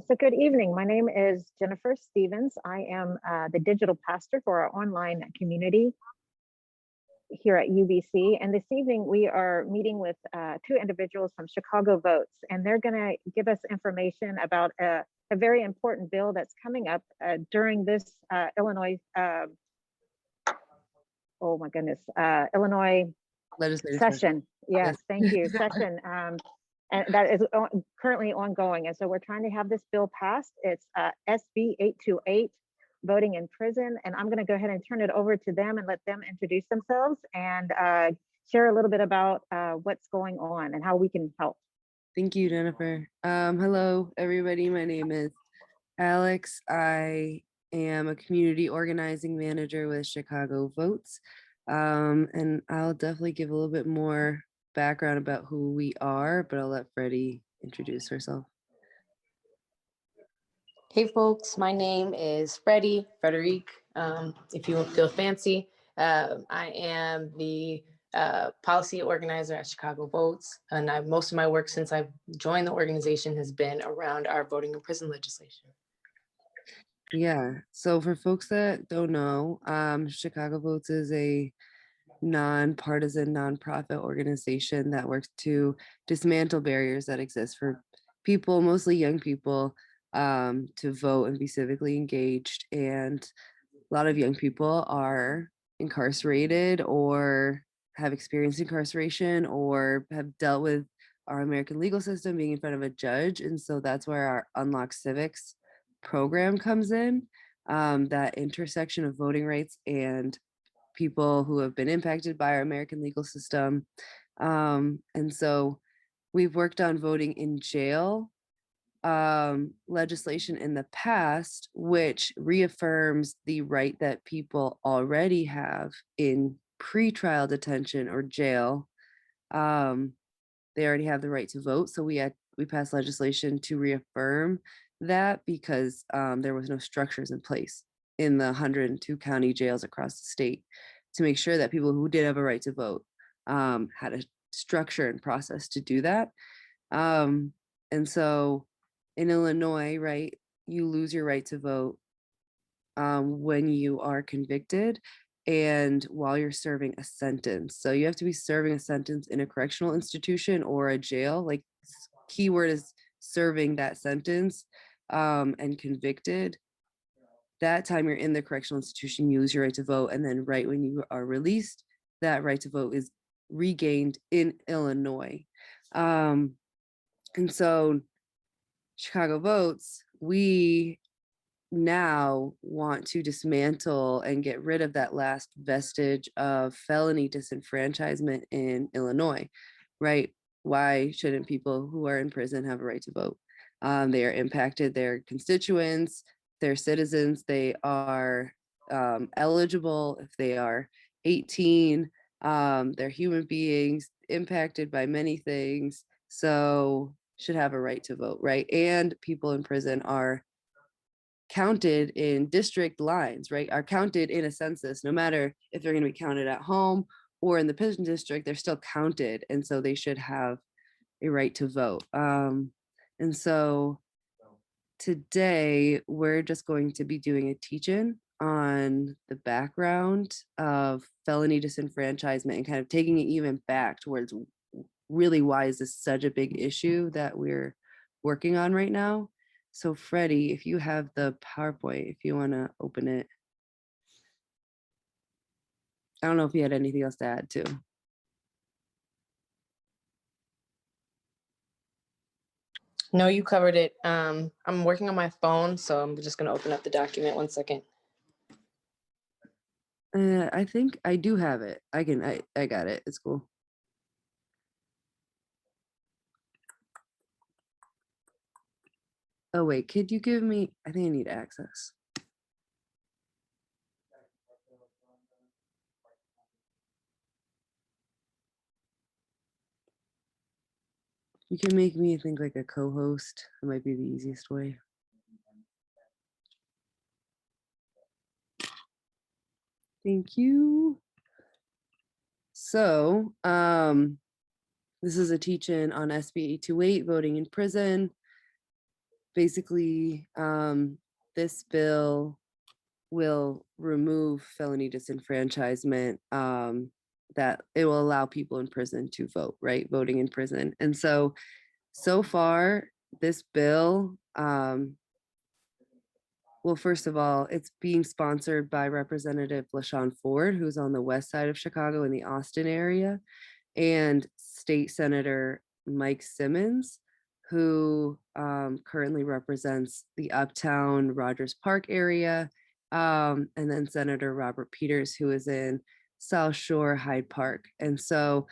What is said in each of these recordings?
So good evening. My name is Jennifer Stevens. I am the digital pastor for our online community here at UBC. And this evening we are meeting with two individuals from Chicago Votes, and they're going to give us information about a very important bill that's coming up during this Illinois, oh my goodness, Illinois legislative session. Yes, thank you, session. And that is currently ongoing. And so we're trying to have this bill passed. It's SB 828, voting in prison. And I'm going to go ahead and turn it over to them and let them introduce themselves and share a little bit about what's going on and how we can help. Thank you, Jennifer. Hello, everybody. My name is Alex. I am a community organizing manager with Chicago Votes. And I'll definitely give a little bit more background about who we are, but I'll let Freddie introduce herself. Hey folks, my name is Frederique, if you feel fancy. I am the policy organizer at Chicago Votes, and most of my work since I've joined the organization has been around our voting in prison legislation. Yeah, so for folks that don't know, Chicago Votes is a nonpartisan nonprofit organization that works to dismantle barriers that exist for people, mostly young people, to vote and be civically engaged. And a lot of young people are incarcerated or have experienced incarceration or have dealt with our American legal system being in front of a judge. And so that's where our Unlock Civics program comes in, that intersection of voting rights and people who have been impacted by our American legal system. And so we've worked on voting in jail legislation in the past, which reaffirms the right that people already have in pretrial detention or jail. They already have the right to vote. So we passed legislation to reaffirm that because there was no structures in place in the 102 county jails across the state to make sure that people who did have a right to vote had a structure and process to do that. And so in Illinois, right, you lose your right to vote when you are convicted and while you're serving a sentence. So you have to be serving a sentence in a correctional institution or a jail. Like, keyword is serving that sentence and convicted. That time you're in the correctional institution, you lose your right to vote. And then right when you are released, that right to vote is regained in Illinois. And so Chicago Votes, we now want to dismantle and get rid of that last vestige of felony disenfranchisement in Illinois, right? Why shouldn't people who are in prison have a right to vote? They are impacted, their constituents, they're citizens, they are eligible if they are 18, they're human beings impacted by many things, so should have a right to vote, right? And people in prison are counted in district lines, right? Are counted in a census, no matter if they're going to be counted at home or in the prison district, they're still counted. And so they should have a right to vote. And so today we're just going to be doing a teach-in on the background of felony disenfranchisement and kind of taking it even back towards really why is this such a big issue that we're working on right now. So Freddie, if you have the PowerPoint, if you want to open it. I don't know if you had anything else to add too. No, you covered it. I'm working on my phone, so I'm just going to open up the document. 1 second. I think I do have it. I got it. It's cool. Oh wait, could you give me, I think I need access. You can make me think like a co-host. That might be the easiest way. Thank you. So, this is a teach-in on SB 828, voting in prison. basically, this bill will remove felony disenfranchisement, that it will allow people in prison to vote, right? Voting in prison. And so far, this bill, well, first of all, it's being sponsored by Representative LaShawn Ford, who's on the west side of Chicago in the Austin area, and State Senator Mike Simmons, who currently represents the Uptown Rogers Park area, and then Senator Robert Peters, who is in South Shore Hyde Park. And so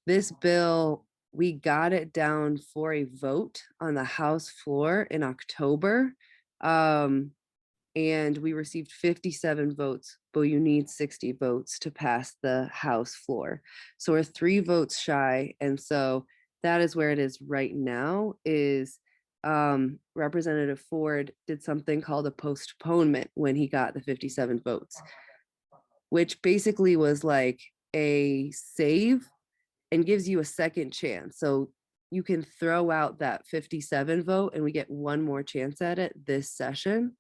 this bill, we got it down for a vote on the House floor in October. And we received 57 votes, but you need 60 votes to pass the House floor. So we're 3 votes shy. And so that is where it is right now. Is Representative Ford did something called a postponement when he got the 57 votes, which basically was like a save and gives you a second chance. So you can throw out that 57 vote and we get one more chance at it this session,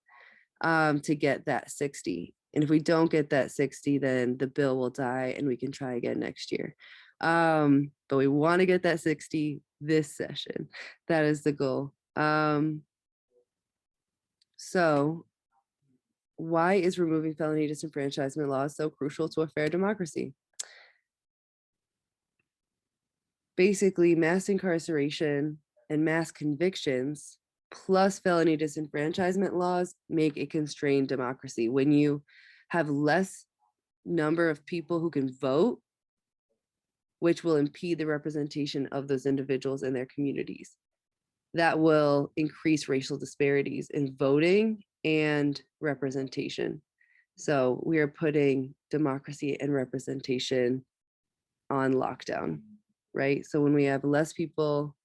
to get that 60. And if we don't get that 60, then the bill will die and we can try again next year. But we want to get that 60 this session. That is the goal. So why is removing felony disenfranchisement laws so crucial to a fair democracy? Basically, mass incarceration and mass convictions plus felony disenfranchisement laws make a constrained democracy. When you have less number of people who can vote, which will impede the representation of those individuals in their communities, that will increase racial disparities in voting and representation. So we are putting democracy and representation on lockdown, right? So when we have less people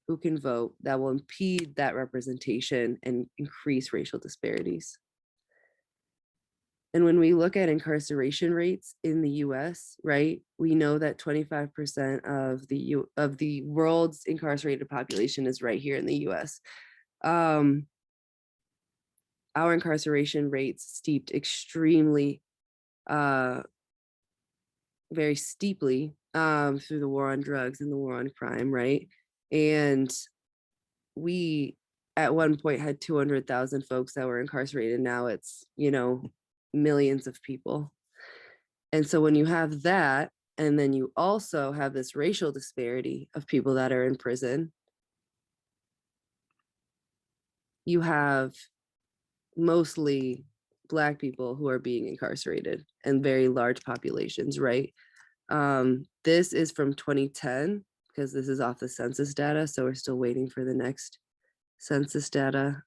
who can vote, that will impede that representation and increase racial disparities. And when we look at incarceration rates in the US, right, we know that 25% of the world's incarcerated population is right here in the US. Our incarceration rates steeped extremely, very steeply, through the war on drugs and the war on crime, right? And we at one point had 200,000 folks that were incarcerated. Now it's, millions of people. And so when you have that, and then you also have this racial disparity of people that are in prison, you have mostly Black people who are being incarcerated and very large populations, right? This is from 2010 because this is off the census data. So we're still waiting for the next census data.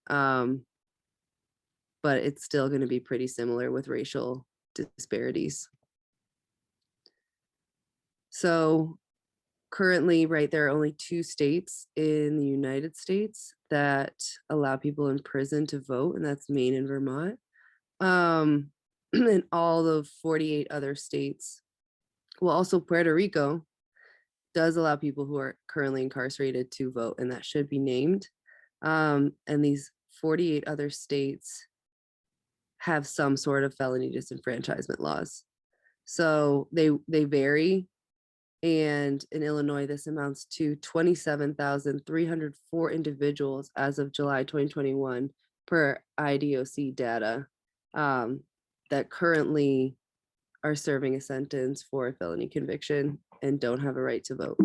But it's still going to be pretty similar with racial disparities. So currently, right, there are only 2 states in the United States that allow people in prison to vote, and that's Maine and Vermont. And all of 48 other states, well, also Puerto Rico does allow people who are currently incarcerated to vote, and that should be named. And these 48 other states have some sort of felony disenfranchisement laws. So they vary. And in Illinois, this amounts to 27,304 individuals as of July 2021 per IDOC data, that currently are serving a sentence for a felony conviction and don't have a right to vote.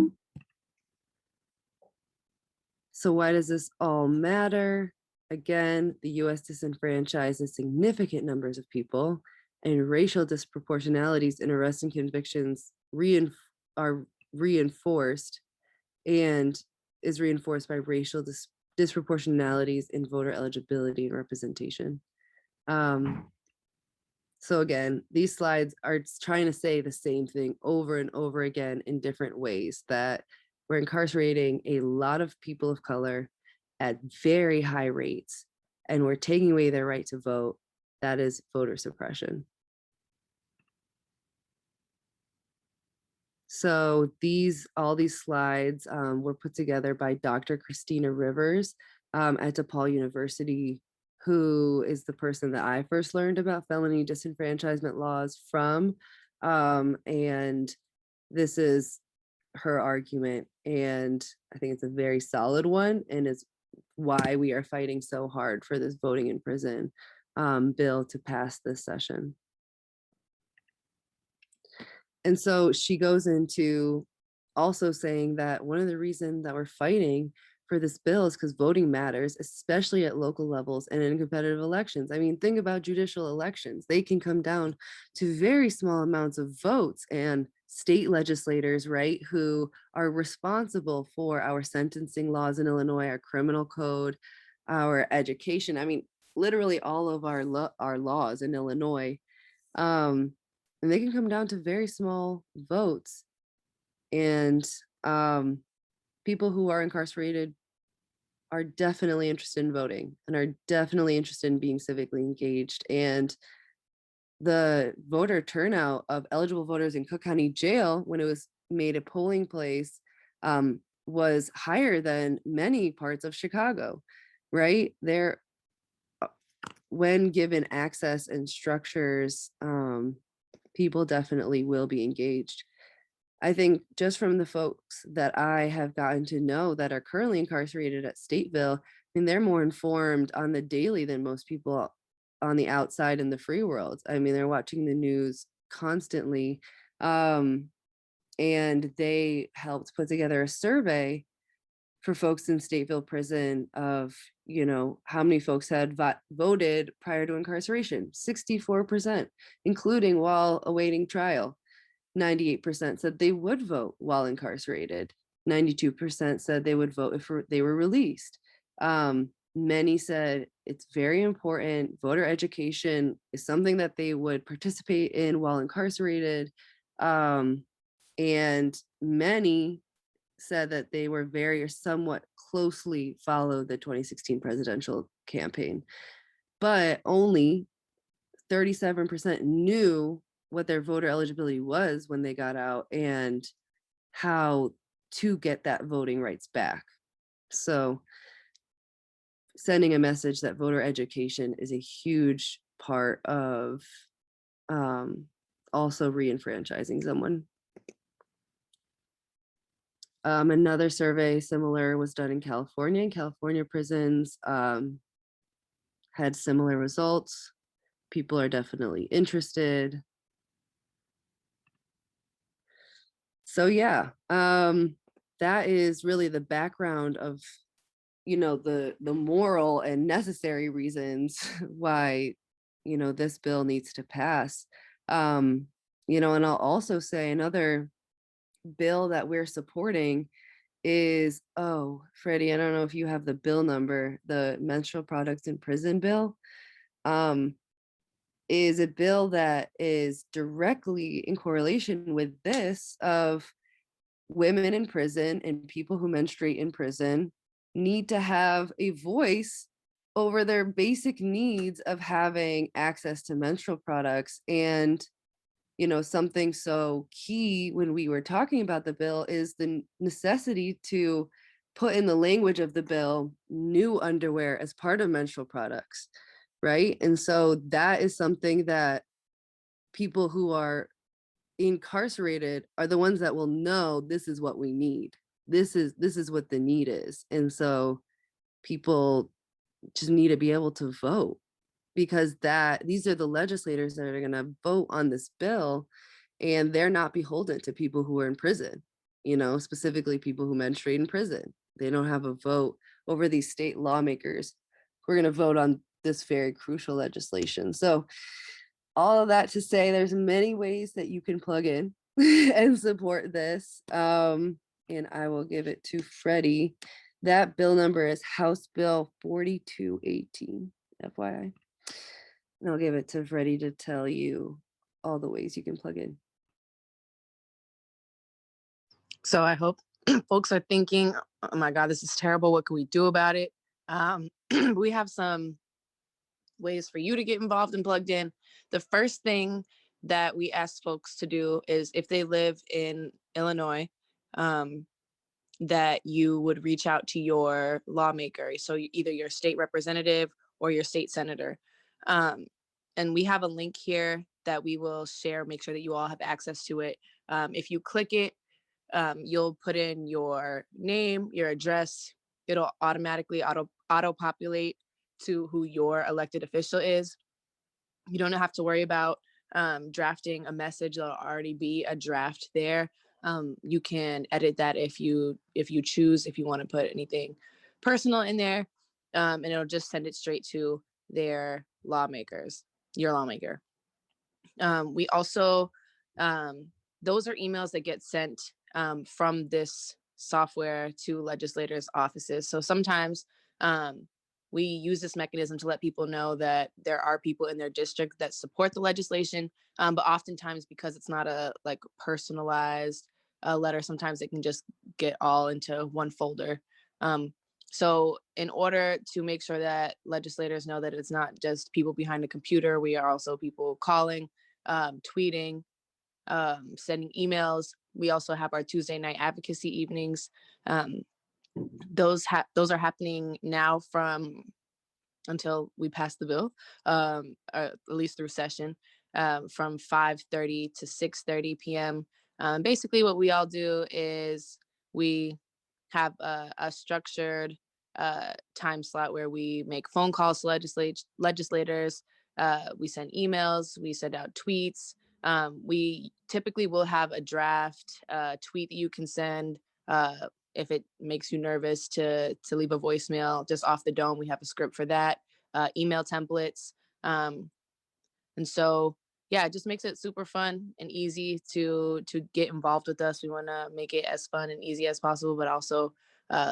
So why does this all matter? Again, the US disenfranchises significant numbers of people, and racial disproportionalities in arrests and convictions are reinforced and is reinforced by racial disproportionalities in voter eligibility and representation. So again, these slides are trying to say the same thing over and over again in different ways, that we're incarcerating a lot of people of color at very high rates, and we're taking away their right to vote. That is voter suppression. So all these slides were put together by Dr. Christina Rivers, at DePaul University, who is the person that I first learned about felony disenfranchisement laws from. And this is her argument, and I think it's a very solid one, and it's why we are fighting so hard for this voting in prison bill to pass this session. And so she goes into also saying that one of the reasons that we're fighting for this bill is because voting matters, especially at local levels and in competitive elections. I mean, think about judicial elections. They can come down to very small amounts of votes, and state legislators, right, who are responsible for our sentencing laws in Illinois, our criminal code, our education. I mean, literally all of our laws in Illinois. And they can come down to very small votes. And people who are incarcerated are definitely interested in voting and are definitely interested in being civically engaged. And the voter turnout of eligible voters in Cook County Jail, when it was made a polling place, was higher than many parts of Chicago, right? There, when given access and structures, people definitely will be engaged. I think just from the folks that I have gotten to know that are currently incarcerated at Stateville, I mean, they're more informed on the daily than most people on the outside in the free world. I mean, they're watching the news constantly. And they helped put together a survey for folks in Stateville prison of, you know, how many folks had voted prior to incarceration. 64%, including while awaiting trial. 98% said they would vote while incarcerated. 92% said they would vote if they were released. Many said it's very important. Voter education is something that they would participate in while incarcerated. And many said that they were very or somewhat closely followed the 2016 presidential campaign, but only 37% knew what their voter eligibility was when they got out and how to get that voting rights back. So sending a message that voter education is a huge part of also re-enfranchising someone. Another survey similar was done in California. In California prisons had similar results. People are definitely interested. So yeah, that is really the background of, you know, the moral and necessary reasons why, you know, this bill needs to pass. You know, and I'll also say another bill that we're supporting is, oh, Freddie, I don't know if you have the bill number, the menstrual products in prison bill. Is a bill that is directly in correlation with this of women in prison and people who menstruate in prison need to have a voice over their basic needs of having access to menstrual products. And, you know, something so key when we were talking about the bill is the necessity to put in the language of the bill new underwear as part of menstrual products, right? And so that is something that people who are incarcerated are the ones that will know this is what we need. This is what the need is. And so people just need to be able to vote, because these are the legislators that are going to vote on this bill, and they're not beholden to people who are in prison, you know, specifically people who menstruate in prison. They don't have a vote over these state lawmakers who are going to vote on this very crucial legislation. So all of that to say, there's many ways that you can plug in and support this. And I will give it to Freddie. That bill number is House Bill 4218, FYI. And I'll give it to Freddie to tell you all the ways you can plug in. So I hope folks are thinking, oh my God, this is terrible. What can we do about it? We have some ways for you to get involved and plugged in. The first thing that we ask folks to do is, if they live in Illinois, that you would reach out to your lawmaker. So either your state representative or your state senator. And we have a link here that we will share, make sure that you all have access to it. If you click it, you'll put in your name, your address. It'll automatically auto populate to who your elected official is. You don't have to worry about drafting a message. There'll already be a draft there. You can edit that if you choose, if you want to put anything personal in there, and it'll just send it straight to their lawmakers, your lawmaker. We also, those are emails that get sent from this software to legislators' offices. So sometimes we use this mechanism to let people know that there are people in their district that support the legislation, but oftentimes because it's not a like personalized letter, sometimes it can just get all into one folder. So in order to make sure that legislators know that it's not just people behind a computer, we are also people calling, tweeting, sending emails. We also have our Tuesday night advocacy evenings. Those are happening now from until we pass the bill, or at least through session, from 5:30 to 6:30 p.m. Basically, what we all do is we have a structured time slot where we make phone calls to legislators. We send emails, we send out tweets. We typically will have a draft tweet that you can send if it makes you nervous to leave a voicemail just off the dome. We have a script for that, email templates. And so, yeah, it just makes it super fun and easy to get involved with us. We want to make it as fun and easy as possible, but also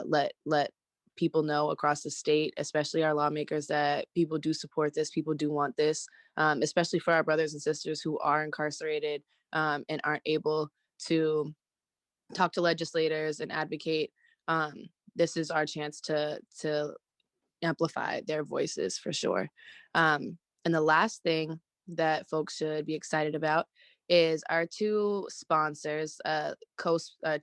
let people know across the state, especially our lawmakers, that people do support this, people do want this, especially for our brothers and sisters who are incarcerated and aren't able to talk to legislators and advocate. This is our chance to amplify their voices for sure. And the last thing that folks should be excited about is our two sponsors,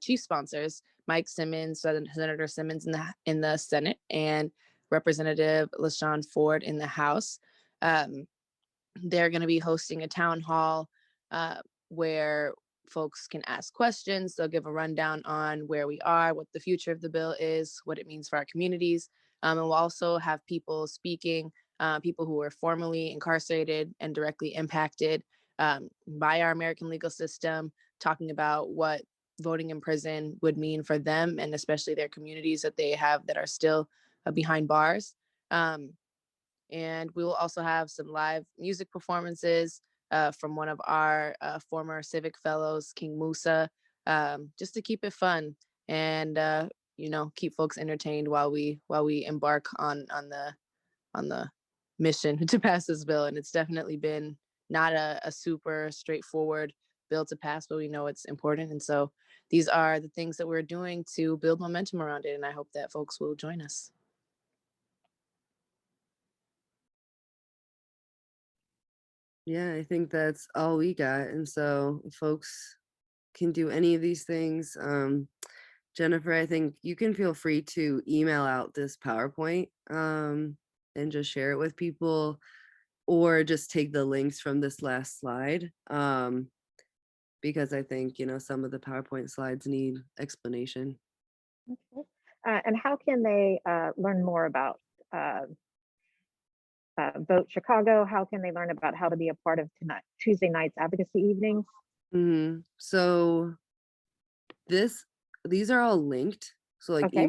chief sponsors, Mike Simmons, Senator Simmons in the Senate, and Representative LaShawn Ford in the House. They're going to be hosting a town hall where folks can ask questions. They'll give a rundown on where we are, what the future of the bill is, what it means for our communities. And we'll also have people speaking, people who were formerly incarcerated and directly impacted by our American legal system, talking about what voting in prison would mean for them and especially their communities that they have that are still behind bars. And we will also have some live music performances from one of our former civic fellows, King Musa, just to keep it fun and keep folks entertained while we embark on the mission to pass this bill. And it's definitely been not a super straightforward bill to pass, but we know it's important. And so these are the things that we're doing to build momentum around it. And I hope that folks will join us. Yeah, I think that's all we got. And so if folks can do any of these things, Jennifer, I think you can feel free to email out this PowerPoint and just share it with people, or just take the links from this last slide. Because I think, some of the PowerPoint slides need explanation. Okay. And how can they learn more about Vote Chicago? How can they learn about how to be a part of Tuesday night's advocacy evenings? So these are all linked. So like Okay.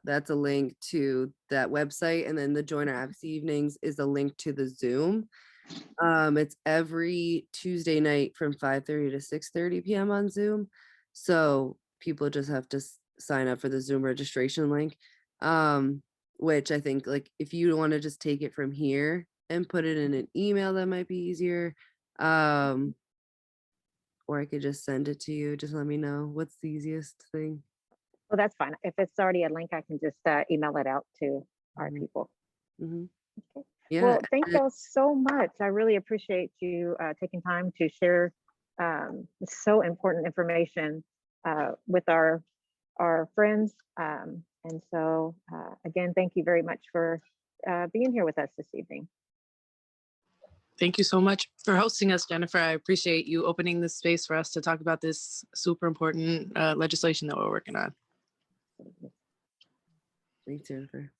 that's a link to that website, and then the Join Our Advocacy Evenings is a link to the Zoom. It's every Tuesday night from 5:30 to 6:30 p.m. on Zoom. So people just have to sign up for the Zoom registration link. Which I think, like, if you want to just take it from here and put it in an email, that might be easier. Or I could just send it to you. Just let me know what's the easiest thing. Well, that's fine. If it's already a link, I can just email it out to our people. Okay. Yeah. Well, thank y'all so much. I really appreciate you taking time to share so important information with our our friends. And so again, thank you very much for being here with us this evening. Thank you so much for hosting us, Jennifer. I appreciate you opening this space for us to talk about this super important legislation that we're working on. Thanks, Jennifer.